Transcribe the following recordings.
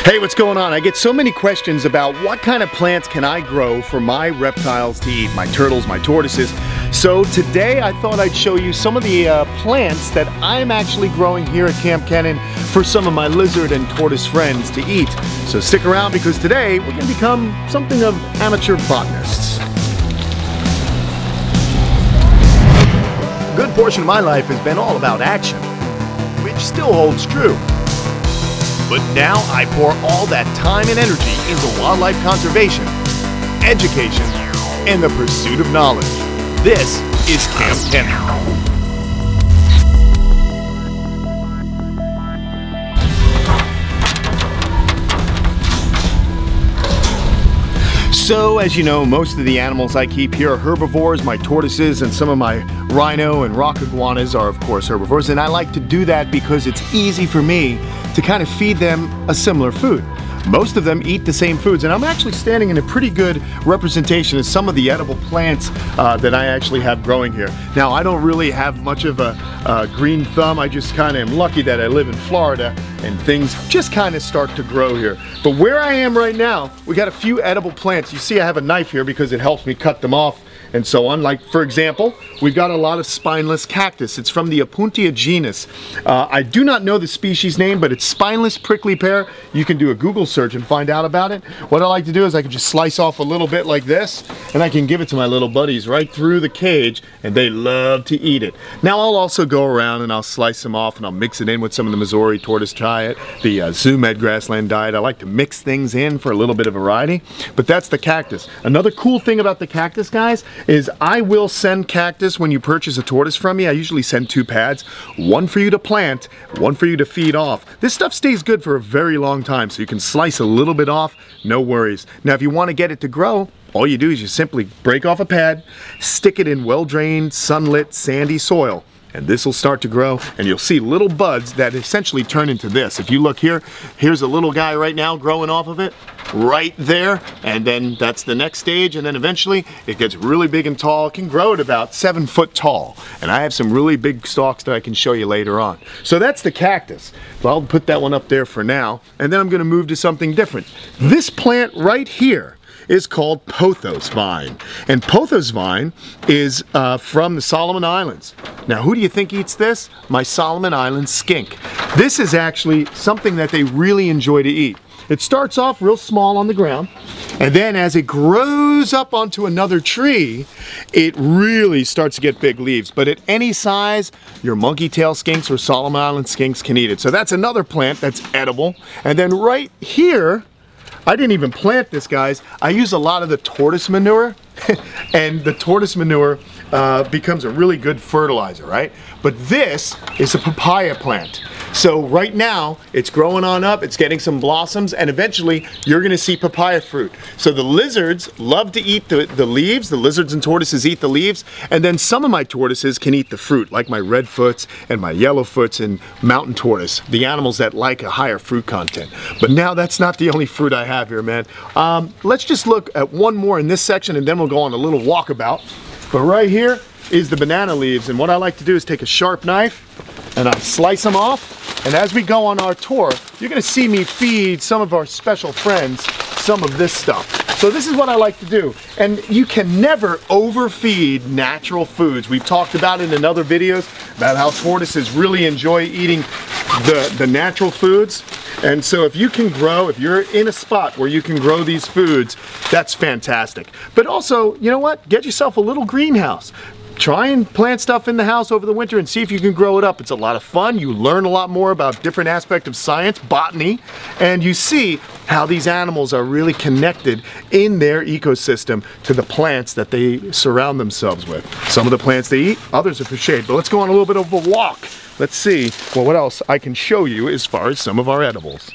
Hey, what's going on? I get so many questions about what kind of plants can I grow for my reptiles to eat, my turtles, my tortoises. So today I thought I'd show you some of the plants that I'm actually growing here at Kamp Kenan for some of my lizard and tortoise friends to eat. So stick around because today we're going to become something of amateur botanists. A good portion of my life has been all about action, which still holds true. But now I pour all that time and energy into wildlife conservation, education, and the pursuit of knowledge. This is Kamp Kenan. So, as you know, most of the animals I keep here are herbivores. My tortoises and some of my rhino and rock iguanas are, of course, herbivores. And I like to do that because it's easy for me to kind of feed them a similar food. Most of them eat the same foods, and I'm actually standing in a pretty good representation of some of the edible plants that I actually have growing here. Now, I don't really have much of a green thumb. I just kind of am lucky that I live in Florida and things just kind of start to grow here. But where I am right now, we got a few edible plants. You see I have a knife here because it helps me cut them off and so on. Like, for example, we've got a lot of spineless cactus. It's from the Opuntia genus. I do not know the species name, but it's spineless prickly pear. You can do a Google search and find out about it. What I like to do is I can just slice off a little bit like this, and I can give it to my little buddies right through the cage, and they love to eat it. Now I'll also go around and I'll slice them off and I'll mix it in with some of the Missouri tortoise diet, the Zumed grassland diet. I like to mix things in for a little bit of variety, but that's the cactus. Another cool thing about the cactus, guys, is I will send cactus when you purchase a tortoise from me. I usually send 2 pads, one for you to plant, one for you to feed off. This stuff stays good for a very long time, so you can slice a little bit off, no worries. Now if you want to get it to grow, all you do is you simply break off a pad, stick it in well-drained, sunlit, sandy soil, and this will start to grow, and you'll see little buds that essentially turn into this. If you look here, here's a little guy right now growing off of it, right there, and then that's the next stage, and then eventually it gets really big and tall. It can grow at about 7 foot tall, and I have some really big stalks that I can show you later on. So that's the cactus. Well, I'll put that one up there for now, and then I'm gonna move to something different. This plant right here is called pothos vine, and pothos vine is from the Solomon Islands. Now, who do you think eats this? My Solomon Islands skink. This is actually something that they really enjoy to eat. It starts off real small on the ground, and then as it grows up onto another tree, it really starts to get big leaves. But at any size, your monkey tail skinks or Solomon Island skinks can eat it. So that's another plant that's edible. And then right here, I didn't even plant this, guys. I use a lot of the tortoise manure, and the tortoise manure becomes a really good fertilizer, right? But this is a papaya plant. So right now, it's growing on up, it's getting some blossoms, and eventually you're gonna see papaya fruit. So the lizards love to eat the leaves, the lizards and tortoises eat the leaves, and then some of my tortoises can eat the fruit, like my redfoots and my yellowfoots and mountain tortoise, the animals that like a higher fruit content. But now that's not the only fruit I have here, man. Let's just look at one more in this section, and then we'll go on a little walkabout. But right here is the banana leaves, and what I like to do is take a sharp knife and I slice them off, and as we go on our tour, you're gonna see me feed some of our special friends some of this stuff. So this is what I like to do, and you can never overfeed natural foods. We've talked about it in other videos about how tortoises really enjoy eating the natural foods. And so if you can grow, if you're in a spot where you can grow these foods, that's fantastic. But also, you know what? Get yourself a little greenhouse. Try and plant stuff in the house over the winter and see if you can grow it up. It's a lot of fun. You learn a lot more about different aspects of science, botany, and you see how these animals are really connected in their ecosystem to the plants that they surround themselves with. Some of the plants they eat, others are for shade. But let's go on a little bit of a walk. Let's see, well, what else I can show you as far as some of our edibles.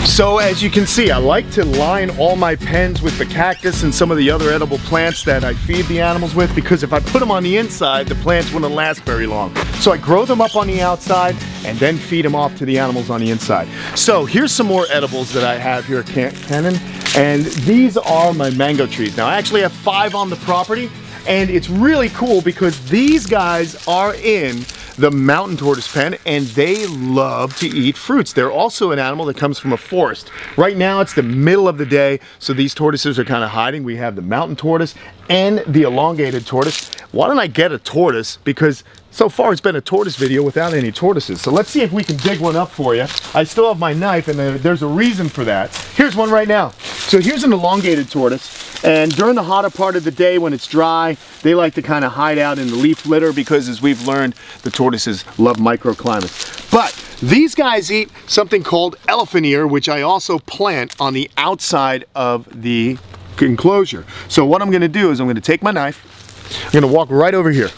So as you can see, I like to line all my pens with the cactus and some of the other edible plants that I feed the animals with, because if I put them on the inside, the plants wouldn't last very long. So I grow them up on the outside and then feed them off to the animals on the inside. So here's some more edibles that I have here at Kamp Kenan, and these are my mango trees. Now I actually have 5 on the property, And it's really cool because these guys are in the mountain tortoise pen and they love to eat fruits. They're also an animal that comes from a forest. Right now it's the middle of the day, so these tortoises are kind of hiding. We have the mountain tortoise and the elongated tortoise. Why don't I get a tortoise? Because so far it's been a tortoise video without any tortoises. So let's see if we can dig one up for you. I still have my knife and there's a reason for that. Here's one right now. So here's an elongated tortoise. And during the hotter part of the day when it's dry, they like to kind of hide out in the leaf litter because, as we've learned, the tortoises love microclimates. But these guys eat something called elephant ear, which I also plant on the outside of the enclosure. So what I'm going to do is I'm going to take my knife, I'm going to walk right over here.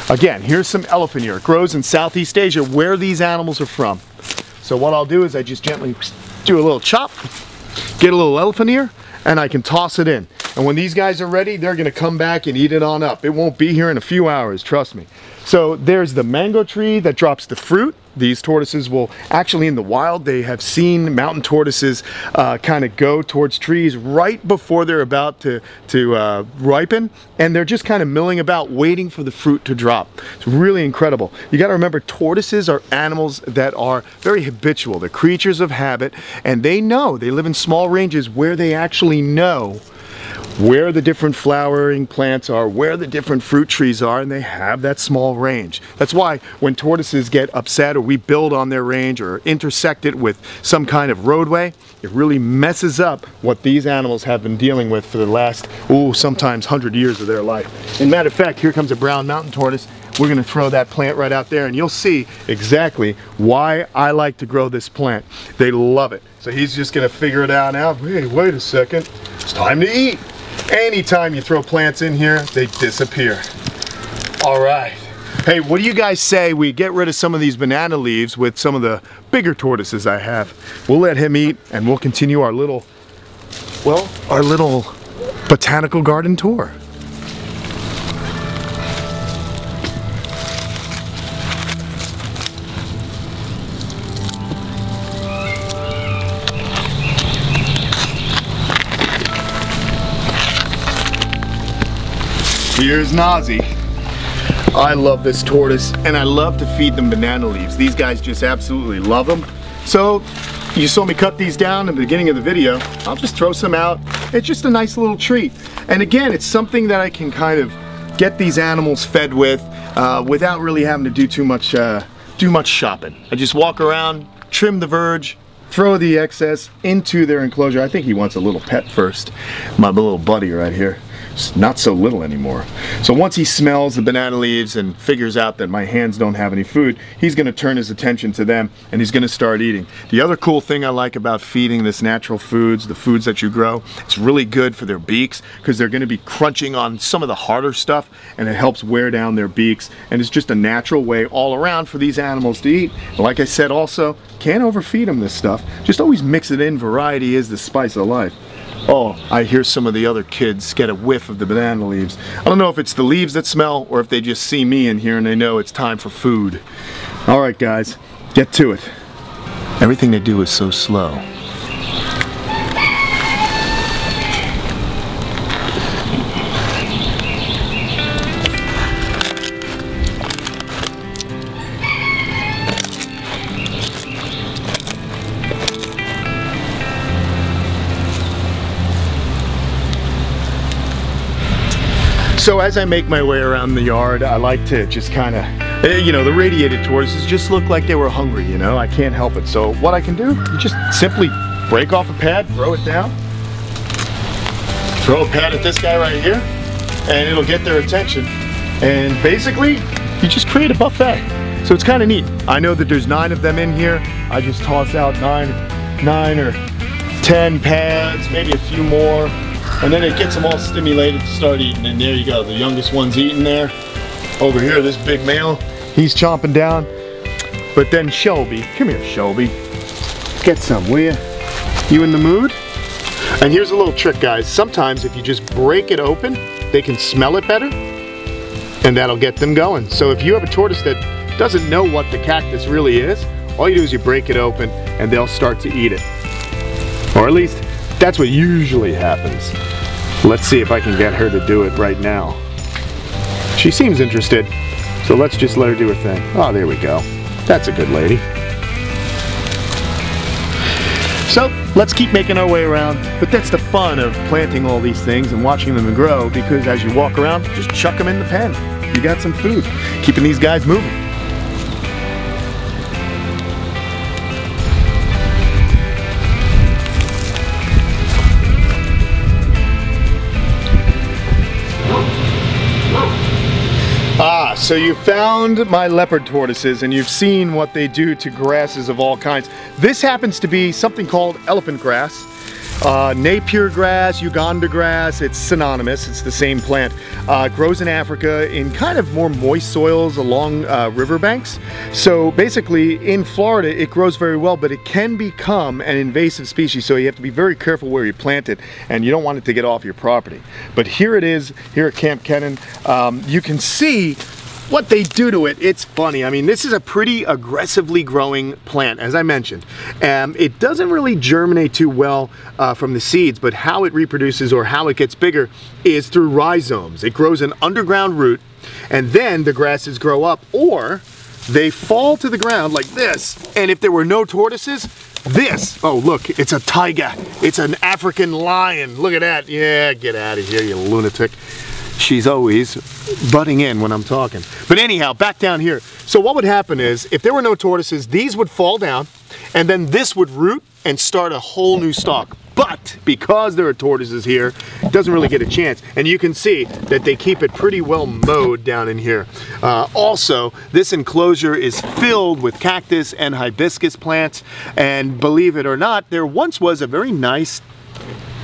Again, here's some elephant ear. It grows in Southeast Asia, where these animals are from. So what I'll do is I just gently do a little chop, get a little elephant ear, and I can toss it in. And when these guys are ready, they're gonna come back and eat it on up. It won't be here in a few hours, trust me. So there's the mango tree that drops the fruit. These tortoises will actually, in the wild, they have seen mountain tortoises kind of go towards trees right before they're about to ripen, and they're just kind of milling about waiting for the fruit to drop. It's really incredible. You got to remember, tortoises are animals that are very habitual. They're creatures of habit, and they know, they live in small ranges where they actually know where the different flowering plants are, where the different fruit trees are, and they have that small range. That's why when tortoises get upset or we build on their range or intersect it with some kind of roadway, it really messes up what these animals have been dealing with for the last, sometimes 100 years of their life. As a matter of fact, here comes a brown mountain tortoise. We're going to throw that plant right out there and you'll see exactly why I like to grow this plant. They love it. So he's just going to figure it out now. Hey, wait a second. It's time to eat. Anytime you throw plants in here, they disappear. All right. Hey, what do you guys say we get rid of some of these banana leaves with some of the bigger tortoises I have? We'll let him eat and we'll continue our little botanical garden tour. Here's Nazi. I love this tortoise and I love to feed them banana leaves. These guys just absolutely love them. So you saw me cut these down in the beginning of the video. I'll just throw some out. It's just a nice little treat. And again, it's something that I can kind of get these animals fed with without really having to do too much shopping. I just walk around, trim the verge, throw the excess into their enclosure. I think he wants a little pet first. My little buddy right here. It's not so little anymore. So once he smells the banana leaves and figures out that my hands don't have any food, he's going to turn his attention to them and he's going to start eating. The other cool thing I like about feeding this natural foods, the foods that you grow, it's really good for their beaks because they're going to be crunching on some of the harder stuff and it helps wear down their beaks, and it's just a natural way all around for these animals to eat. And like I said, also, can't overfeed them this stuff. Just always mix it in. Variety is the spice of life. Oh, I hear some of the other kids get a whiff of the banana leaves. I don't know if it's the leaves that smell or if they just see me in here and they know it's time for food. All right, guys, get to it. Everything they do is so slow. So as I make my way around the yard, I like to just kind of, the radiated tortoises just look like they were hungry, I can't help it. So what I can do, you just simply break off a pad, throw it down, throw a pad at this guy right here, and it'll get their attention. And basically, you just create a buffet. So it's kind of neat. I know that there's 9 of them in here. I just toss out 9 or 10 pads, maybe a few more. And then it gets them all stimulated to start eating, and there you go, the youngest one's eating there. Over here, this big male, he's chomping down. But then Shelby, come here Shelby, get some, will you? You in the mood? And here's a little trick, guys. Sometimes if you just break it open, they can smell it better, and that'll get them going. So if you have a tortoise that doesn't know what the cactus really is, all you do is you break it open, and they'll start to eat it. Or at least, that's what usually happens. Let's see if I can get her to do it right now. She seems interested, so let's just let her do her thing. Oh, there we go. That's a good lady. So let's keep making our way around, but that's the fun of planting all these things and watching them grow, because as you walk around, just chuck them in the pen. You got some food, keeping these guys moving. So you found my leopard tortoises and you've seen what they do to grasses of all kinds. This happens to be something called elephant grass, Napier grass, Uganda grass. It's synonymous, it's the same plant. Grows in Africa in kind of more moist soils along riverbanks. So basically in Florida it grows very well, but it can become an invasive species, so you have to be very careful where you plant it, and you don't want it to get off your property. But here it is, here at Kamp Kenan. You can see what they do to it. It's funny. I mean, this is a pretty aggressively growing plant, as I mentioned. It doesn't really germinate too well from the seeds, but how it reproduces or how it gets bigger is through rhizomes. It grows an underground root, and then the grasses grow up, or they fall to the ground like this. And if there were no tortoises, this, oh look, it's a tiger. It's an African lion. Look at that. Yeah, get out of here, you lunatic. She's always butting in when I'm talking. But anyhow, back down here. So what would happen is, if there were no tortoises, these would fall down, and then this would root and start a whole new stalk. But because there are tortoises here, it doesn't really get a chance. And you can see that they keep it pretty well mowed down in here. Also, this enclosure is filled with cactus and hibiscus plants. And believe it or not, there once was a very nice,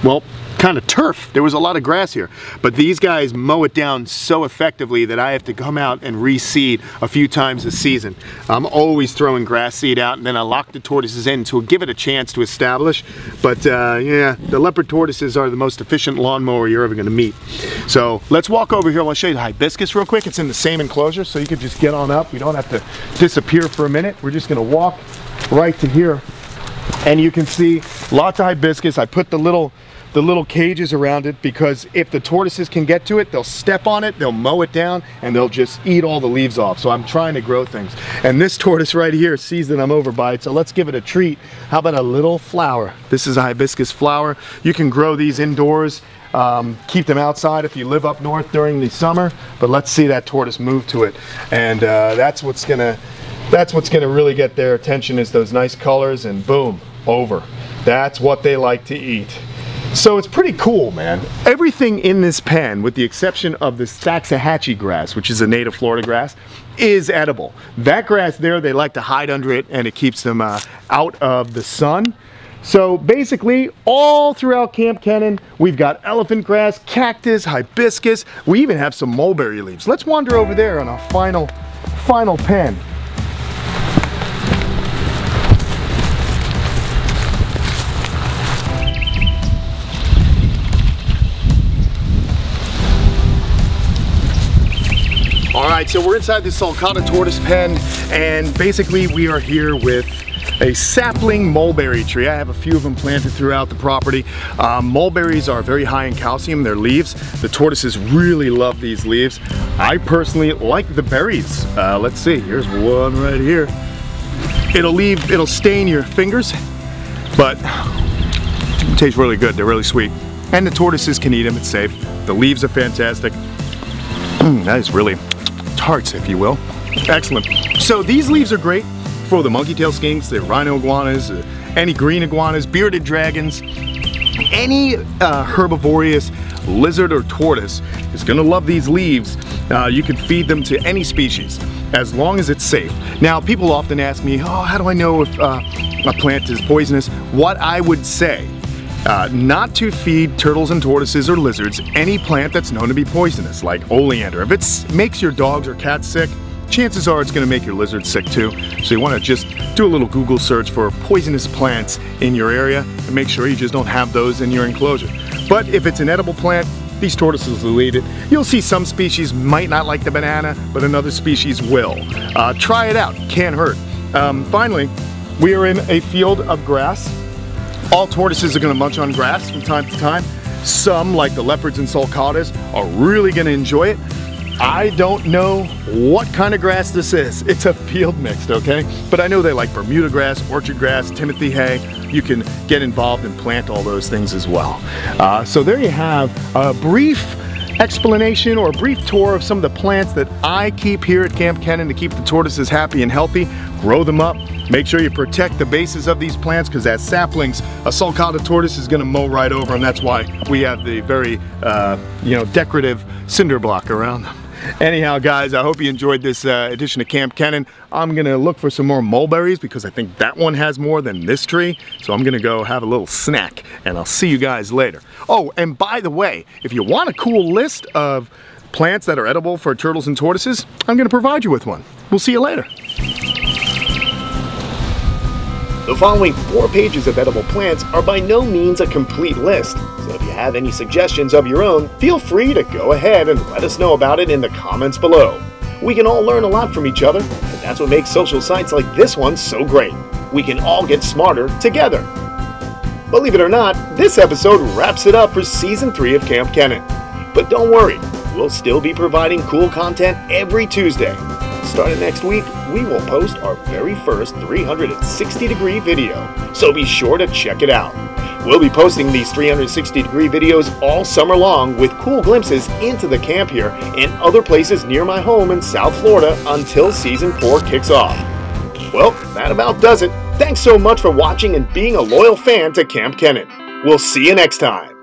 well, kind of turf. There was a lot of grass here, but these guys mow it down so effectively that I have to come out and reseed a few times a season. I'm always throwing grass seed out, and then I lock the tortoises in to give it a chance to establish. But yeah, the leopard tortoises are the most efficient lawnmower you're ever going to meet. So let's walk over here. I'll show you the hibiscus real quick. It's in the same enclosure, so you can just get on up. We don't have to disappear for a minute. We're just going to walk right to here, and you can see lots of hibiscus. I put the little cages around it because if the tortoises can get to it, they'll step on it, they'll mow it down, and they'll just eat all the leaves off. So I'm trying to grow things. And this tortoise right here sees that I'm over by it, so let's give it a treat. How about a little flower? This is a hibiscus flower. You can grow these indoors, keep them outside if you live up north during the summer, but let's see that tortoise move to it. And that's what's gonna really get their attention, is those nice colors, and boom, over. That's what they like to eat. So it's pretty cool, man. Everything in this pen, with the exception of the Stacks-a-hatchie grass, which is a native Florida grass, is edible. That grass there, they like to hide under it, and it keeps them out of the sun. So basically, all throughout Kamp Kenan, we've got elephant grass, cactus, hibiscus. We even have some mulberry leaves. Let's wander over there on our final pen. Alright, so we're inside the sulcata tortoise pen, and basically we are here with a sapling mulberry tree. I have a few of them planted throughout the property. Mulberries are very high in calcium, their leaves. The tortoises really love these leaves. I personally like the berries. Let's see, here's one right here. It'll stain your fingers, but it tastes really good. They're really sweet. And the tortoises can eat them, it's safe. The leaves are fantastic. That is really tarts, if you will. Excellent. So these leaves are great for the monkey-tail skinks, the rhino iguanas, any green iguanas, bearded dragons. Any herbivorous lizard or tortoise is going to love these leaves. You can feed them to any species as long as it's safe. Now, people often ask me, oh, how do I know if a plant is poisonous? What I would say, not to feed turtles and tortoises or lizards any plant that's known to be poisonous, like oleander. If it makes your dogs or cats sick, chances are it's going to make your lizards sick too. So you want to just do a little Google search for poisonous plants in your area and make sure you just don't have those in your enclosure. But if it's an edible plant, these tortoises will eat it. You'll see some species might not like the banana, but another species will. Try it out, can't hurt. Finally, we are in a field of grass. All tortoises are going to munch on grass from time to time. Some, like the leopards and sulcatas, are really going to enjoy it. I don't know what kind of grass this is. It's a field mixed, okay? But I know they like Bermuda grass, orchard grass, Timothy hay. You can get involved and plant all those things as well. So there you have a brief explanation or a brief tour of some of the plants that I keep here at Kamp Kenan to keep the tortoises happy and healthy. Grow them up. Make sure you protect the bases of these plants, because as saplings, a sulcata tortoise is going to mow right over them. That's why we have the very decorative cinder block around them. Anyhow, guys, I hope you enjoyed this edition of Kamp Kenan. I'm gonna look for some more mulberries because I think that one has more than this tree. So I'm gonna go have a little snack, and I'll see you guys later. Oh, and by the way, if you want a cool list of plants that are edible for turtles and tortoises, I'm gonna provide you with one. We'll see you later. The following 4 pages of edible plants are by no means a complete list, so if you have any suggestions of your own, feel free to go ahead and let us know about it in the comments below. We can all learn a lot from each other, and that's what makes social sites like this one so great. We can all get smarter together. Believe it or not, this episode wraps it up for Season 3 of Kamp Kenan. But don't worry, we'll still be providing cool content every Tuesday. Starting next week, we will post our very first 360-degree video, so be sure to check it out. We'll be posting these 360-degree videos all summer long with cool glimpses into the camp here and other places near my home in South Florida until Season 4 kicks off. Well, that about does it. Thanks so much for watching and being a loyal fan to Kamp Kenan. We'll see you next time.